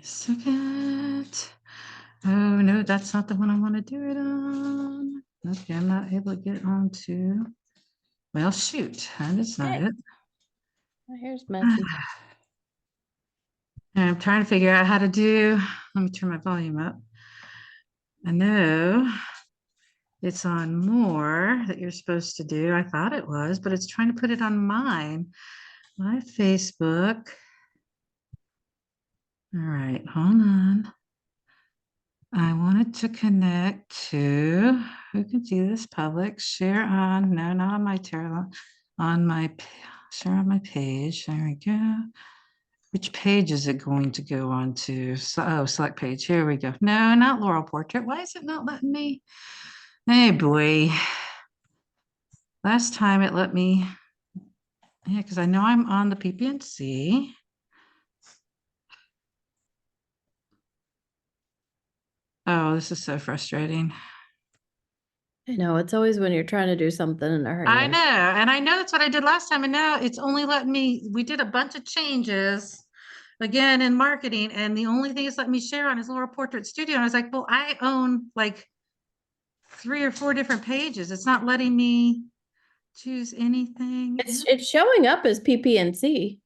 a second. Oh, no, that's not the one I want to do it on. Okay, I'm not able to get on to. Well, shoot, that is not Okay. it. Oh, here's message. And I'm trying to figure out how to do. Let me turn my volume up. I know it's on more that you're supposed to do. I thought it was, but it's trying to put it on mine. My Facebook. All right, hold on. I wanted to connect to, who can see this public, share on, no, not on my Terra, on my, share on my page. There we go. Which page is it going to go on to? So, oh, select page. Here we go. No, not Laurel Portrait. Why is it not letting me? Hey, boy. Last time it let me, yeah, because I know I'm on the PPNC. Oh, this is so frustrating. I know it's always when you're trying to do something in a hurry. I know, and I know that's what I did last time, and now it's only letting me, we did a bunch of changes again in marketing, and the only thing it's letting me share on is Laura Portrait Studio. And I was like, well, I own like 3 or 4 different pages. It's not letting me choose anything. It's showing up as PPNC.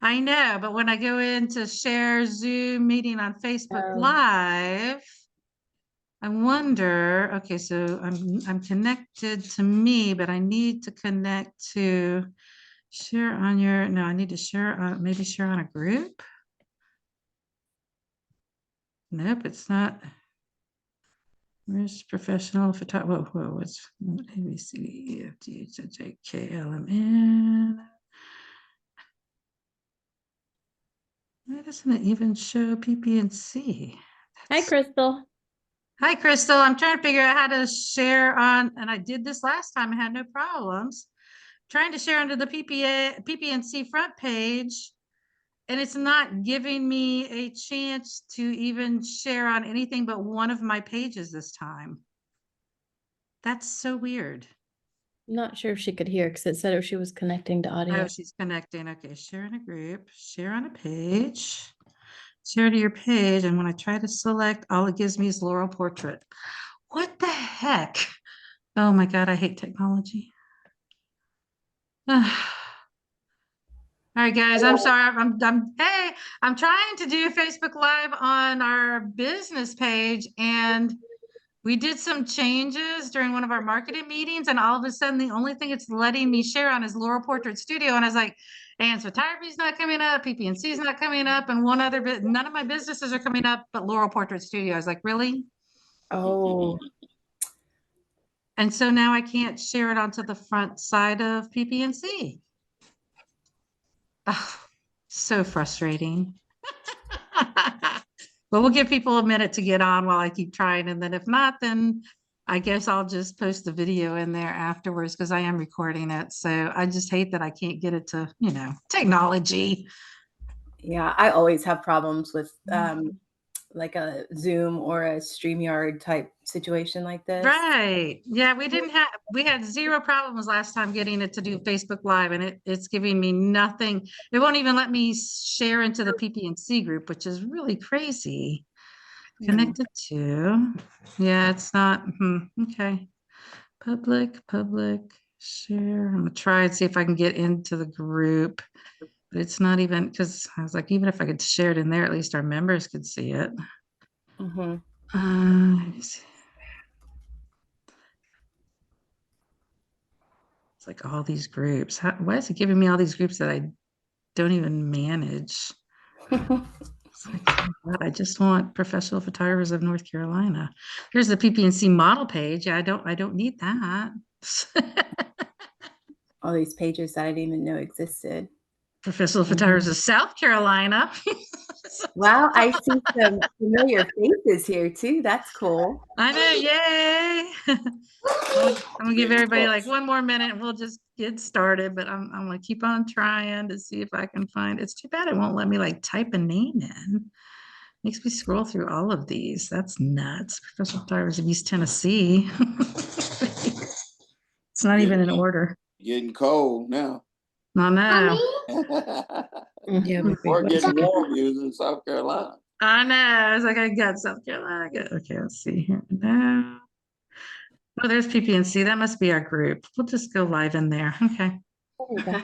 I know, but when I go in to share Zoom meeting on Facebook Oh. Live, I wonder, okay, so I'm connected to me, but I need to connect to share on your, no, I need to share on, maybe share on a group. Nope, it's not. Where's professional photography? Whoa, what's A, B, C, D, E, F, G, H, I, J, K, L, M, N. Why doesn't it even show PPNC? Hi, Crystal. Hi, Crystal. I'm trying to figure out how to share on, and I did this last time. I had no problems. Trying to share under the PPNC front page, and it's not giving me a chance to even share on anything but one of my pages this time. That's so weird. I'm not sure if she could hear because it said if she was connecting to audio. Oh, she's connecting. Okay, share in a group, share on a page, share to your page. And when I try to select, all it gives me is Laurel Portrait. What the heck? Oh my God, I hate technology. All right, guys, I'm sorry. Hey, I'm trying to do Facebook Live on our business page, and we did some changes during one of our marketing meetings, and all of a sudden, the only thing it's letting me share on is Laurel Portrait Studio. And I was like, and photography is not coming up, PPNC is not coming up, and one other bit, none of my businesses are coming up, but Laurel Portrait Studio. I was like, really? Oh. And so now I can't share it onto the front side of PPNC. Oh, so frustrating. But we'll give people a minute to get on while I keep trying. And then if not, then I guess I'll just post the video in there afterwards because I am recording it. So I just hate that I can't get it to, technology. Yeah, I always have problems with like a Zoom or a StreamYard type situation like this. Right. Yeah, we had 0 problems last time getting it to do Facebook Live, and it's giving me nothing. It won't even let me share into the PPNC group, which is really crazy. Connected to, yeah, it's not, okay. Public, share. I'm gonna try and see if I can get into the group, but it's not even, because I was like, even if I could share it in there, at least our members could see it. Let me see. It's like all these groups. Why is it giving me all these groups that I don't even manage? It's like, oh God, I just want professional photographers of North Carolina. Here's the PPNC model page. I don't need that. All these pages that I didn't even know existed. Professional photographers of South Carolina. Wow, I see some familiar faces here too. That's cool. I know, yay. I'm gonna give everybody like 1 more minute and we'll just get started, but I'm gonna keep on trying to see if I can find, it's too bad it won't let me like type a name in. Makes me scroll through all of these. That's nuts. Professional photographers of East Tennessee. It's not even in order. Getting cold now. No, no. Yeah, we're getting warm using South Carolina. I know. I was like, I got South Carolina. Okay, let's see here. No. Oh, there's PPNC. That must be our group. We'll just go live in there. Okay. There you go.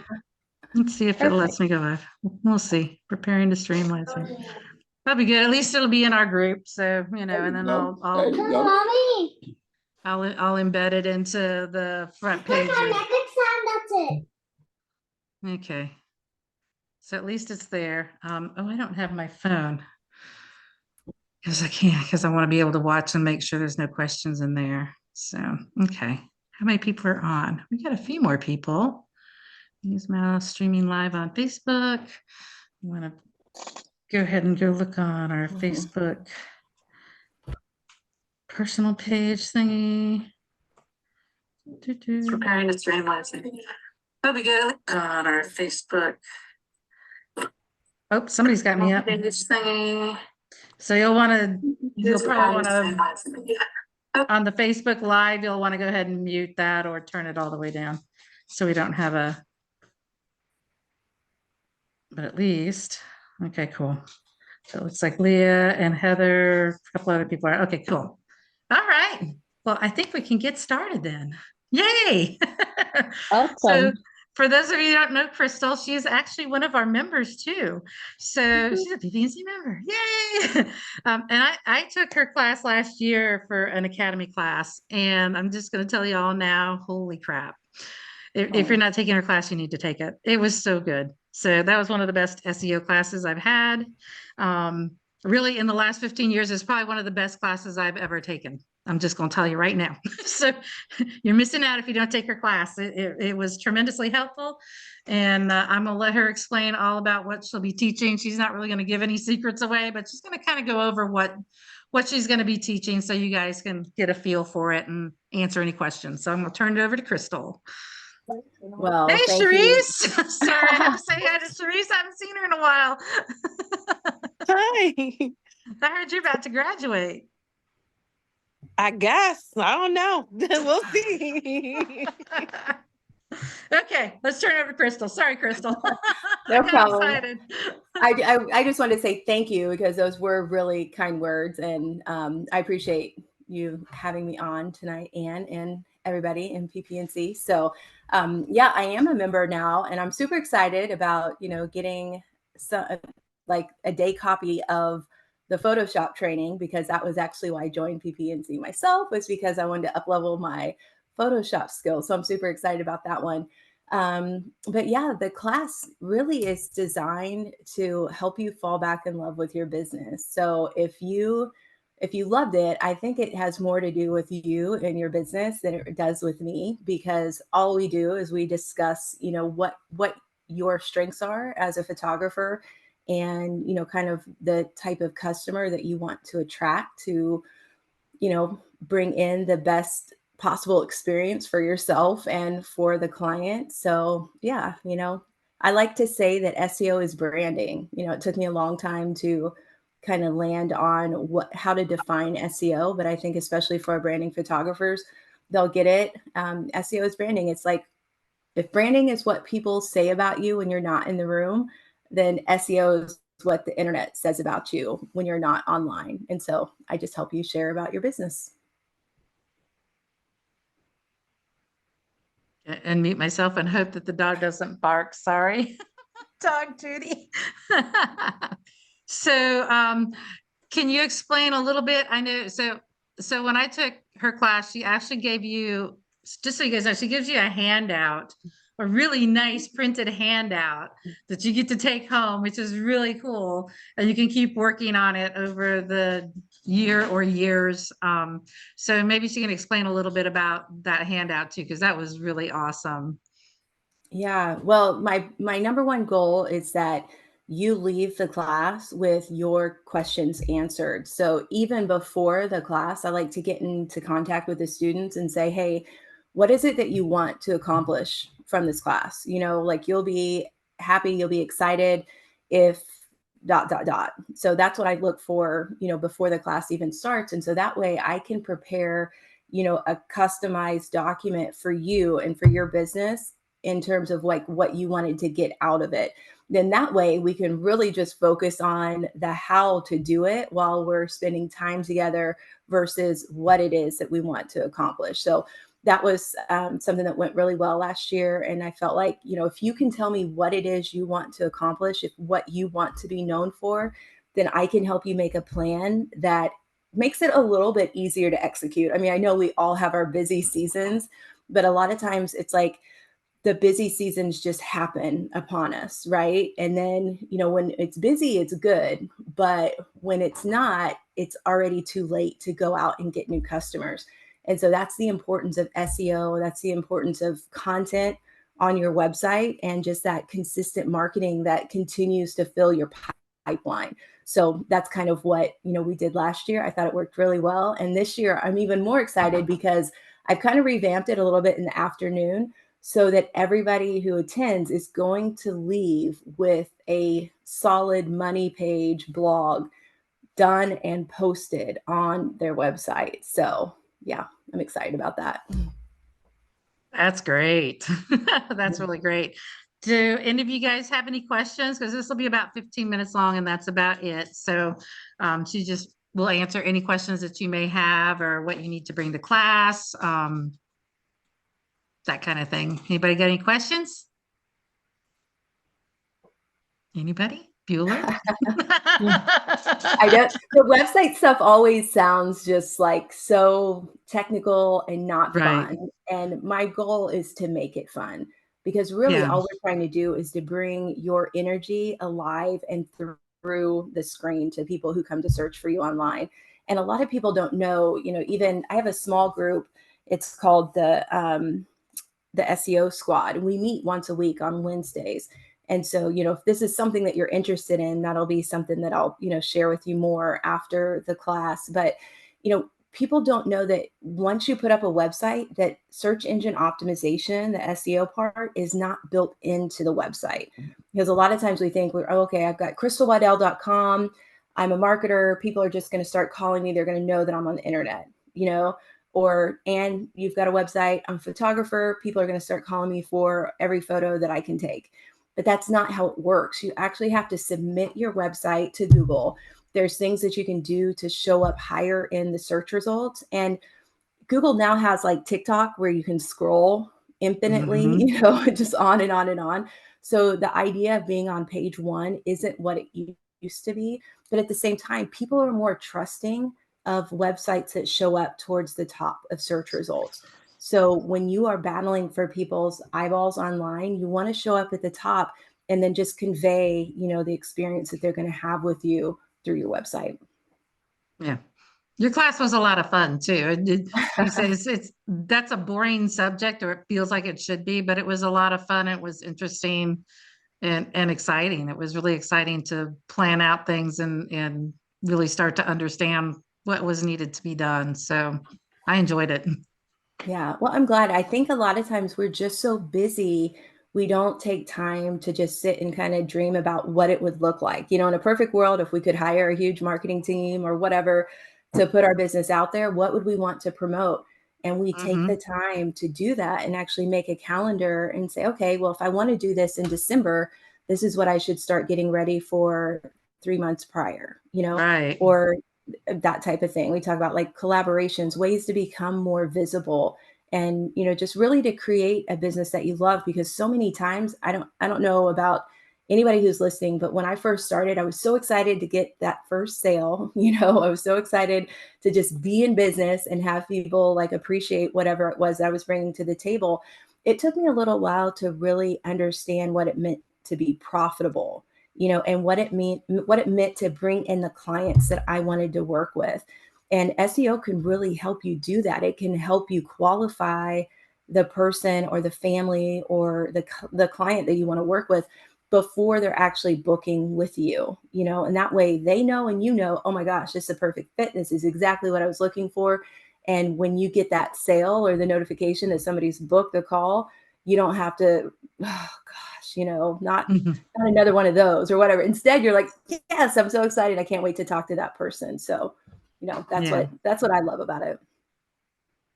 Let's see if it lets me go live. We'll see. Preparing to stream live. That'll be good. At least it'll be in our group. So, and then There you go. I'll embed it into the front page. Okay. So at least it's there. Oh, I don't have my phone. Because I can't, because I want to be able to watch and make sure there's no questions in there. So, okay. How many people are on? We got a few more people. Use mouse streaming live on Facebook. You want to go ahead and go look on our Facebook personal page thingy. Preparing to stream live. That'll be good. On our Facebook. Oh, somebody's got me up. So you'll probably want to, on the Facebook Live, you'll want to go ahead and mute that or turn it all the way down. So we don't have but at least, okay, cool. So it looks like Leah and Heather, a couple other people are, okay, cool. All right. Well, I think we can get started then. Yay. Awesome. So for those of you who don't know Crystal, she is actually one of our members too. So she's a PPNC member. Yay. And I took her class last year for an academy class. And I'm just going to tell you all now, holy crap. If you're not taking her class, you need to take it. It was so good. So that was one of the best SEO classes I've had. Really, in the last 15 years, it's probably one of the best classes I've ever taken. I'm just going to tell you right now. So you're missing out if you don't take her class. It was tremendously helpful. And I'm going to let her explain all about what she'll be teaching. She's not really going to give any secrets away, but she's going to kind of go over what she's going to be teaching so you guys can get a feel for it and answer any questions. So I'm going to turn it over to Crystal. Well, hey, thank Sharice. you. Sorry, I have to say hi to Sharice. I haven't seen her in a while. Hi. I heard you're about to graduate. I guess. I don't know. We'll see. Okay, let's turn it over to Crystal. Sorry, Crystal. No I got problem. excited. I just want to say thank you because those were really kind words, and I appreciate you having me on tonight, Anne, and everybody in PPNC. So yeah, I am a member now, and I'm super excited about getting like a day copy of the Photoshop training, because that was actually why I joined PPNC myself, was because I wanted to up-level my Photoshop skills. So I'm super excited about that one. But yeah, the class really is designed to help you fall back in love with your business. So if you loved it, I think it has more to do with you and your business than it does with me, because all we do is we discuss, what your strengths are as a photographer, and kind of the type of customer that you want to attract to bring in the best possible experience for yourself and for the client. So yeah, I like to say that SEO is branding. It took me a long time to kind of land on how to define SEO, but I think especially for our branding photographers, they'll get it. SEO is branding. It's like, if branding is what people say about you when you're not in the room, then SEO is what the internet says about you when you're not online. And so I just help you share about your business. And mute myself and hope that the dog doesn't bark. Sorry. Dog duty. So can you explain a little bit? I know, so when I took her class, she actually gave you, just so you guys know, she gives you a handout, a really nice printed handout that you get to take home, which is really cool. And you can keep working on it over the year or years. So maybe she can explain a little bit about that handout too, because that was really awesome. Yeah, well, my number one goal is that you leave the class with your questions answered. So even before the class, I like to get into contact with the students and say, hey, what is it that you want to accomplish from this class? Like, you'll be happy, you'll be excited if ... So that's what I look for, before the class even starts. And so that way I can prepare, a customized document for you and for your business in terms of like what you wanted to get out of it. Then that way we can really just focus on the how to do it while we're spending time together versus what it is that we want to accomplish. So that was something that went really well last year. And I felt like, if you can tell me what it is you want to accomplish, if what you want to be known for, then I can help you make a plan that makes it a little bit easier to execute. I mean, I know we all have our busy seasons, but a lot of times it's like the busy seasons just happen upon us, right? And then, when it's busy, it's good. But when it's not, it's already too late to go out and get new customers. And so that's the importance of SEO. That's the importance of content on your website and just that consistent marketing that continues to fill your pipeline. So that's kind of what, we did last year. I thought it worked really well. And this year I'm even more excited because I've kind of revamped it a little bit in the afternoon so that everybody who attends is going to leave with a solid money page blog done and posted on their website. So yeah, I'm excited about that. That's great. That's really great. Do any of you guys have any questions? Because this will be about 15 minutes long and that's about it. So she just will answer any questions that you may have or what you need to bring to class, that kind of thing. Anybody got any questions? Anybody? Bueller? I don't. The website stuff always sounds just like so technical and not Right. fun. And my goal is to make it fun because really Yeah. all we're trying to do is to bring your energy alive and through the screen to people who come to search for you online. And a lot of people don't know, even I have a small group. It's called the SEO squad. And we meet once a week on Wednesdays. And so, if this is something that you're interested in, that'll be something that I'll, share with you more after the class. But, people don't know that once you put up a website, that search engine optimization, the SEO part, is not built into the website. Because a lot of times we think, okay, I've got crystalwaddell.com. I'm a marketer. People are just going to start calling me. They're going to know that I'm on the internet, and you've got a website. I'm a photographer. People are going to start calling me for every photo that I can take. But that's not how it works. You actually have to submit your website to Google. There's things that you can do to show up higher in the search results. And Google now has like TikTok where you can scroll infinitely, just on and on and on. So the idea of being on page one isn't what it used to be. But at the same time, people are more trusting of websites that show up towards the top of search results. So when you are battling for people's eyeballs online, you want to show up at the top and then just convey, the experience that they're going to have with you through your website. Yeah. Your class was a lot of fun too. You say that's a boring subject, or it feels like it should be, but it was a lot of fun. It was interesting and exciting. It was really exciting to plan out things and really start to understand what was needed to be done. So I enjoyed it. Yeah, well, I'm glad. I think a lot of times we're just so busy, we don't take time to just sit and kind of dream about what it would look like. In a perfect world, if we could hire a huge marketing team or whatever to put our business out there, what would we want to promote? And we take the time to do that and actually make a calendar and say, okay, well, if I want to do this in December, this is what I should start getting ready for 3 months prior, Right. or that type of thing. We talk about like collaborations, ways to become more visible and, just really to create a business that you love, because so many times I don't know about anybody who's listening, but when I first started, I was so excited to get that first sale. I was so excited to just be in business and have people like appreciate whatever it was I was bringing to the table. It took me a little while to really understand what it meant to be profitable, and what it meant to bring in the clients that I wanted to work with. And SEO can really help you do that. It can help you qualify the person or the family or the client that you want to work with before they're actually booking with you, and that way they know and oh my gosh, this is a perfect fit. This is exactly what I was looking for. And when you get that sale or the notification that somebody's booked a call, you don't have to, oh gosh, not another one of those or whatever. Instead, you're like, yes, I'm so excited. I can't wait to talk to that person. So, that's Yeah. what I love about it.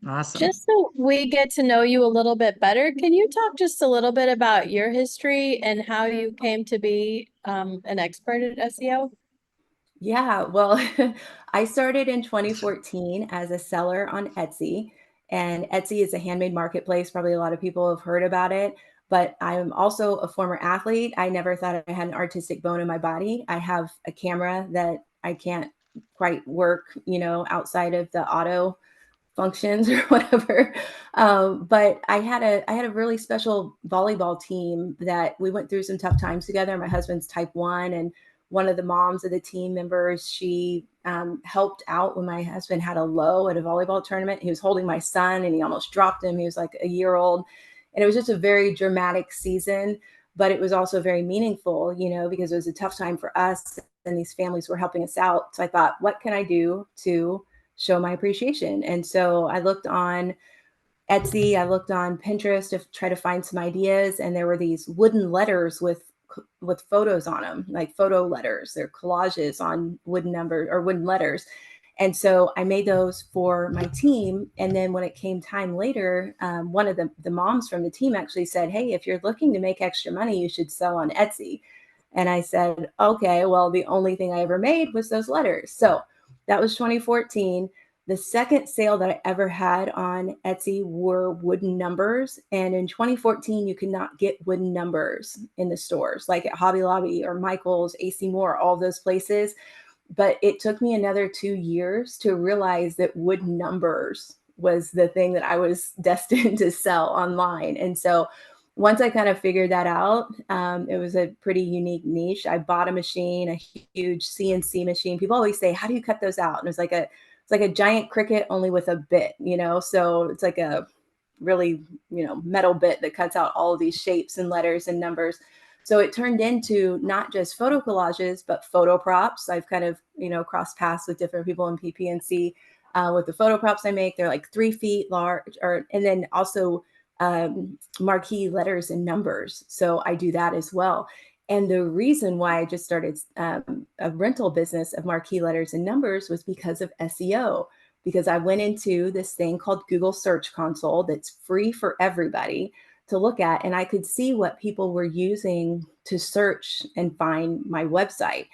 Awesome. Just so we get to know you a little bit better, can you talk just a little bit about your history and how you came to be an expert at SEO? Yeah, well, I started in 2014 as a seller on Etsy, and Etsy is a handmade marketplace. Probably a lot of people have heard about it, but I'm also a former athlete. I never thought I had an artistic bone in my body. I have a camera that I can't quite work, outside of the auto functions or whatever. But I had a really special volleyball team that we went through some tough times together. My husband's type 1, and one of the moms of the team members, she helped out when my husband had a low at a volleyball tournament. He was holding my son and he almost dropped him. He was like a year old. And it was just a very dramatic season, but it was also very meaningful, because it was a tough time for us and these families were helping us out. So I thought, what can I do to show my appreciation? And so I looked on Etsy, I looked on Pinterest to try to find some ideas, and there were these wooden letters with photos on them, like photo letters. They're collages on wooden numbers or wooden letters. And so I made those for my team. And then when it came time later, one of the moms from the team actually said, "Hey, if you're looking to make extra money, you should sell on Etsy." And I said, "Okay, well, the only thing I ever made was those letters." So that was 2014. The second sale that I ever had on Etsy were wooden numbers. And in 2014, you could not get wooden numbers in the stores like at Hobby Lobby or Michael's, AC Moore, all those places. But it took me another 2 years to realize that wooden numbers was the thing that I was destined to sell online. And so once I kind of figured that out, it was a pretty unique niche. I bought a machine, a huge CNC machine. People always say, "How do you cut those out?" And it's like a giant Cricut only with a bit, So it's like a really, metal bit that cuts out all of these shapes and letters and numbers. So it turned into not just photo collages, but photo props. I've kind of, crossed paths with different people in PPNC with the photo props I make. They're like 3 feet large, and then also marquee letters and numbers. So I do that as well. And the reason why I just started a rental business of marquee letters and numbers was because of SEO. Because I went into this thing called Google Search Console that's free for everybody to look at. And I could see what people were using to search and find my website.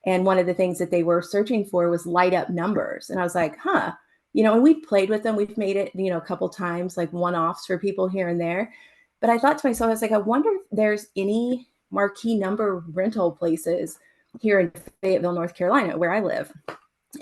And one of the things that they were searching for was light up numbers. And I was like, huh, and we've played with them. We've made it, a couple times, like one-offs for people here and there. But I thought to myself, I was like, I wonder if there's any marquee number rental places here in Fayetteville, North Carolina, where I live.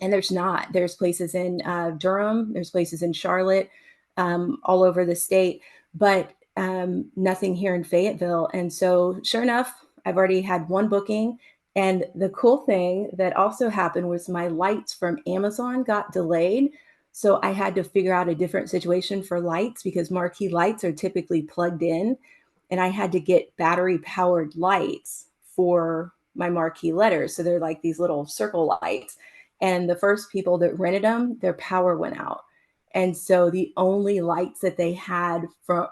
And there's not. There's places in Durham, there's places in Charlotte, all over the state, but nothing here in Fayetteville. And so sure enough, I've already had one booking. And the cool thing that also happened was my lights from Amazon got delayed. So I had to figure out a different situation for lights because marquee lights are typically plugged in. And I had to get battery powered lights for my marquee letters. So they're like these little circle lights. And the first people that rented them, their power went out. And so the only lights that they had for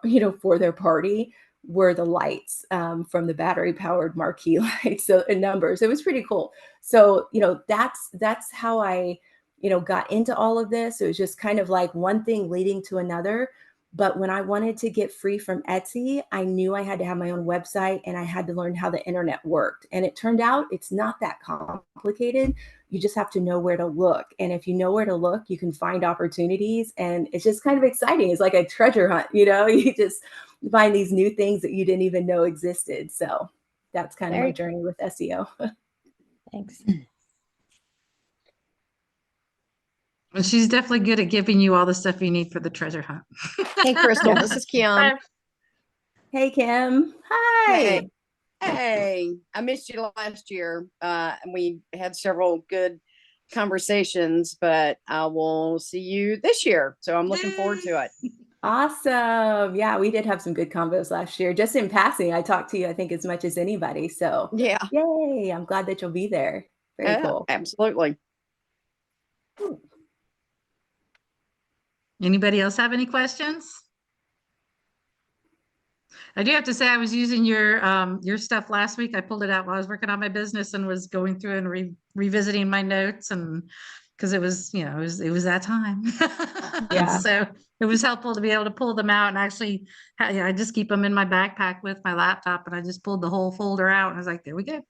their party were the lights from the battery powered marquee lights. So in numbers, it was pretty cool. So, that's how I, got into all of this. It was just kind of like one thing leading to another. But when I wanted to get free from Etsy, I knew I had to have my own website and I had to learn how the internet worked. And it turned out it's not that complicated. You just have to know where to look. And if you know where to look, you can find opportunities. And it's just kind of exciting. It's like a treasure hunt, you just find these new things that you didn't even know existed. So that's kind of my journey with SEO. Thanks. And she's definitely good at giving you all the stuff you need for the treasure hunt. Hey, Crystal, this is Kim. Hey, Kim. Hi. Hey, I missed you last year. And we had several good conversations, but I will see you this year. So I'm looking forward to it. Awesome. Yeah, we did have some good combos last year. Just in passing, I talked to you, I think, as much as anybody. So Yeah, yay. I'm glad that you'll be there. Very cool. absolutely. Anybody else have any questions? I do have to say I was using your stuff last week. I pulled it out while I was working on my business and was going through and revisiting my notes, and because it was, you know, it was that time. Yeah. So it was helpful to be able to pull them out and actually, I just keep them in my backpack with my laptop, and I just pulled the whole folder out and I was like, there we go.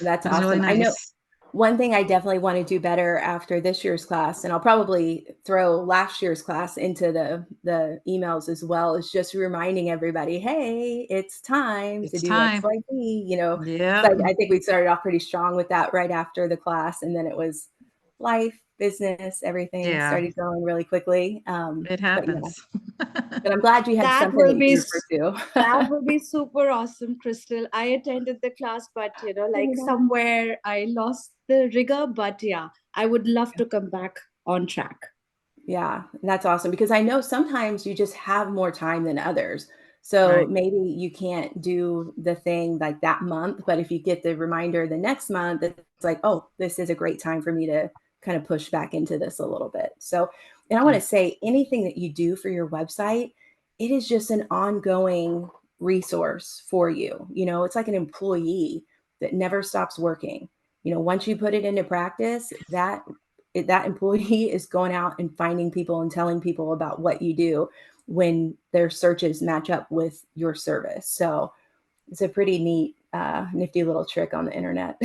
That's It was really awesome. I know nice. one thing I definitely want to do better after this year's class, and I'll probably throw last year's class into the emails as well, is just reminding everybody, hey, it's time to It's do X, time. Y, Z, you know. Yeah. So I think we started off pretty strong with that right after the class, and then it was life, business, everything Yeah. started going really quickly. It But yeah, happens. but I'm glad you had That something will that be you could pursue. That would be super awesome, Crystal. I attended the class, but like somewhere I lost the rigor. But yeah, I would love to come back on track. Yeah, that's awesome because I know sometimes you just have more time than others. So Right. maybe you can't do the thing like that month, but if you get the reminder the next month, it's like, oh, this is a great time for me to kind of push back into this a little bit. So, and I want to say anything that you do for your website, it is just an ongoing resource for you. You know, it's like an employee that never stops working. You know, once you put it into practice, that employee is going out and finding people and telling people about what you do when their searches match up with your service. So it's a pretty neat, nifty little trick on the internet.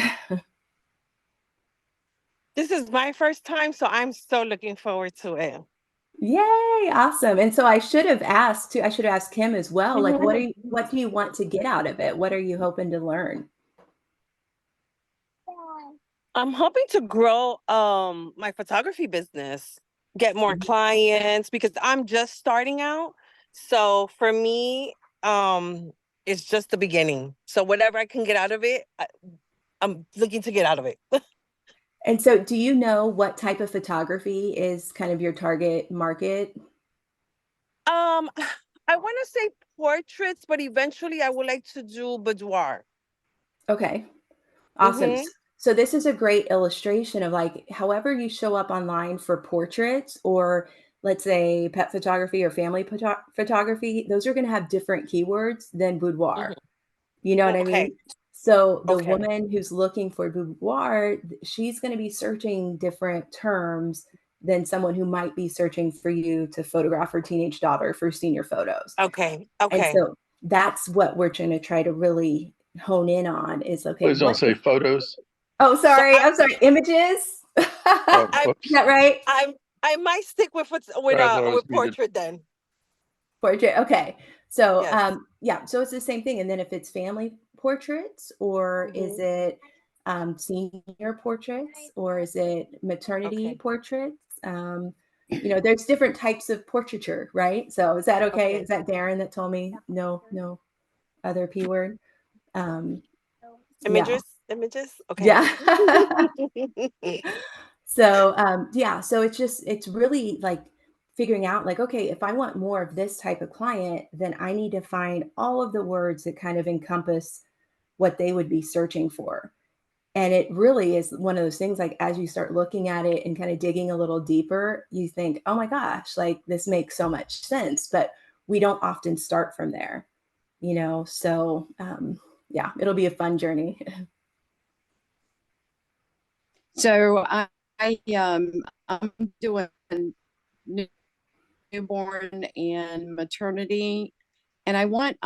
This is my first time, so I'm so looking forward to it. Yay, awesome. And so I should have asked too, I should have asked Kim as well, like what do you want to get out of it? What are you hoping to learn? I'm hoping to grow my photography business, get more clients because I'm just starting out. So for me, it's just the beginning. So whatever I can get out of it, I'm looking to get out of it. And so do you know what type of photography is kind of your target market? I want to say portraits, but eventually I would like to do boudoir. Okay. Awesome. Mm-hmm. So this is a great illustration of like however you show up online for portraits or let's say pet photography or family photography, those are going to have different keywords than boudoir. You know what I Okay. mean? So the Okay. woman who's looking for boudoir, she's going to be searching different terms than someone who might be searching for you to photograph her teenage daughter for senior photos. Okay. And Okay. so that's what we're trying to try to really hone in on is okay, Please don't what say photos. Oh, So sorry. I'm sorry. Images. Is Oh, whoops. that right? I might stick with Sorry, I thought it was with muted. portrait then. Portrait. Okay. So, Yes. yeah. So it's the same thing. And then if it's family portraits, or is it senior portraits, or is it maternity Okay. portraits? You know, there's different types of portraiture, right? So is that okay? Okay. Is that Darren that told me no other P word? Yeah. Images. Okay. Yeah. So yeah, so it's really like figuring out like, okay, if I want more of this type of client, then I need to find all of the words that kind of encompass what they would be searching for. And it really is one of those things like as you start looking at it and kind of digging a little deeper, you think, oh my gosh, like this makes so much sense. But we don't often start from there, you know. So yeah, it'll be a fun journey. So I'm doing newborn and maternity, and I want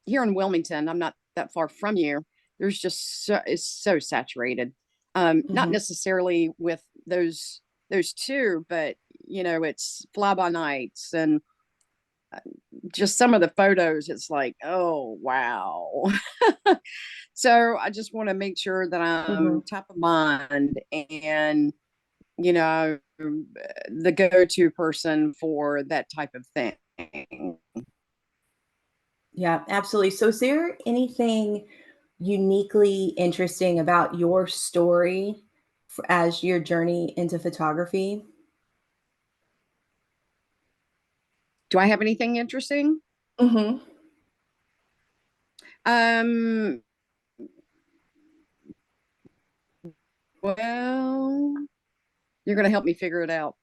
here in Wilmington, I'm not that far from you. There's just it's so saturated. Not Mhm. necessarily with those two, but it's fly by nights and just some of the photos. It's like, oh wow. So I just want to make sure that I'm Mhm. top of mind and the go-to person for that type of thing. Yeah, absolutely. So, is there anything uniquely interesting about your story as your journey into photography? Do I have anything interesting? Hmm. Um, well, you're going to help me figure it out.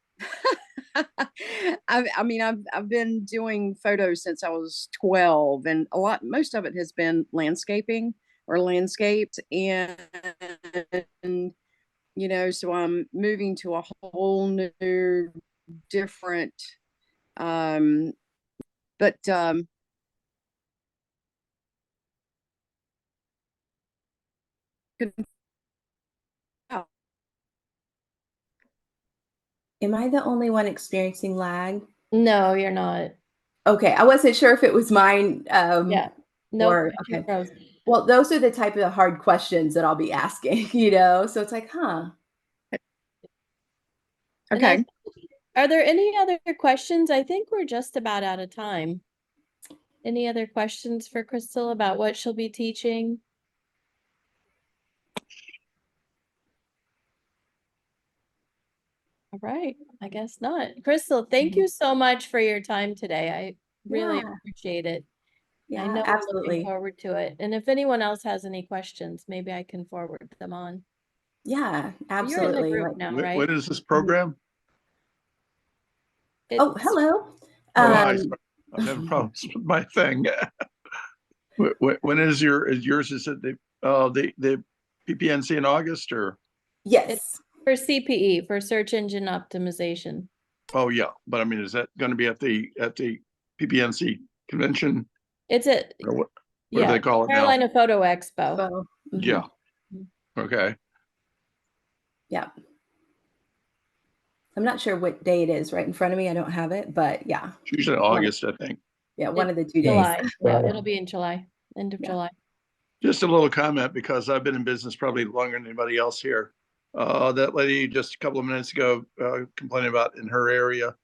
I've been doing photos since I was 12, and most of it has been landscaping or landscaped, and you know, so I'm moving to a whole new, different, but Am I the only one experiencing lag? No, you're not. Okay, I wasn't sure if it was mine. Yeah. Nope. Or you okay. froze. Well, those are the type of hard questions that I'll be asking, you know. So it's like, huh? And I okay. Are there any other questions? I think we're just about out of time. Any other questions for Crystal about what she'll be teaching? All right, I guess not. Crystal, thank you so much for your time today. I really Yeah. appreciate it. I Yeah, know we're looking absolutely. forward to it. And if anyone else has any questions, maybe I can forward them on. Yeah, You're in the absolutely. group Like, now, What right? is this program? oh, It's hello. Oh, hi. Um, Sorry. I'm having problems with my thing. When is yours? Is it the PPNC in August or? yes. for CPE, for search engine optimization. Oh, yeah. But I mean, is that going to be at the PPNC convention It's a, or what do yeah, they call it now? Carolina Photo Expo. So, mhm. Yeah. Okay. Yeah. I'm not sure what day it is right in front of me. I don't have it, but yeah. It's usually August, I think. Yeah, one of the 2 days. July. Yeah, it'll be in July, end of Yeah. July. Just a little comment because I've been in business probably longer than anybody else here. That lady just a couple of minutes ago complaining about in her area,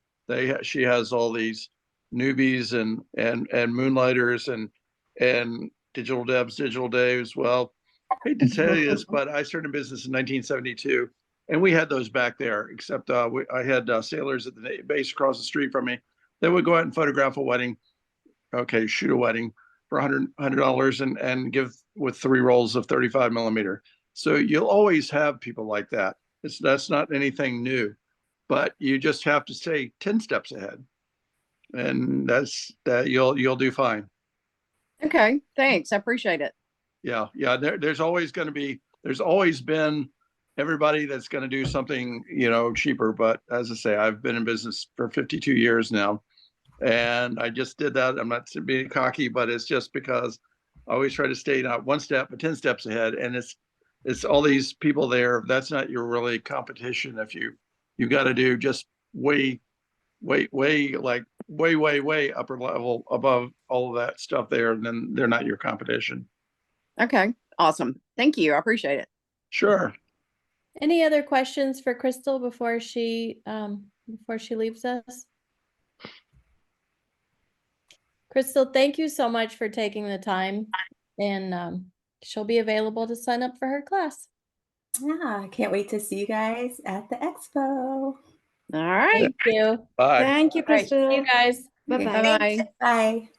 she has all these newbies and moonlighters and digital devs, digital daves. Well, I hate to tell you this, but I started in business in 1972, and we had those back there. Except I had sailors at the base across the street from me. They would go out and photograph a wedding. Okay, shoot a wedding for $100 and give with 3 rolls of 35 millimeter. So you'll always have people like that. That's not anything new, but you just have to stay 10 steps ahead, and that you'll do fine. Okay, thanks. I appreciate it. Yeah, yeah. There's always been everybody that's going to do something, you know, cheaper. But as I say, I've been in business for 52 years now. And I just did that. I'm not being cocky, but it's just because I always try to stay not 1 step, but 10 steps ahead. And it's all these people there. That's not your really competition. If you've got to do just way upper level above all of that stuff there, then they're not your competition. Okay, awesome. Thank you. I appreciate it. Sure. Any other questions for Crystal before she leaves us? Crystal, thank you so much for taking the time, and she'll be available to sign up for her class. Yeah, I can't wait to see you guys at the expo. All right. Thank you. Bye. Thank you, All right, see Crystal. you guys. Bye-bye. Bye-bye. Bye.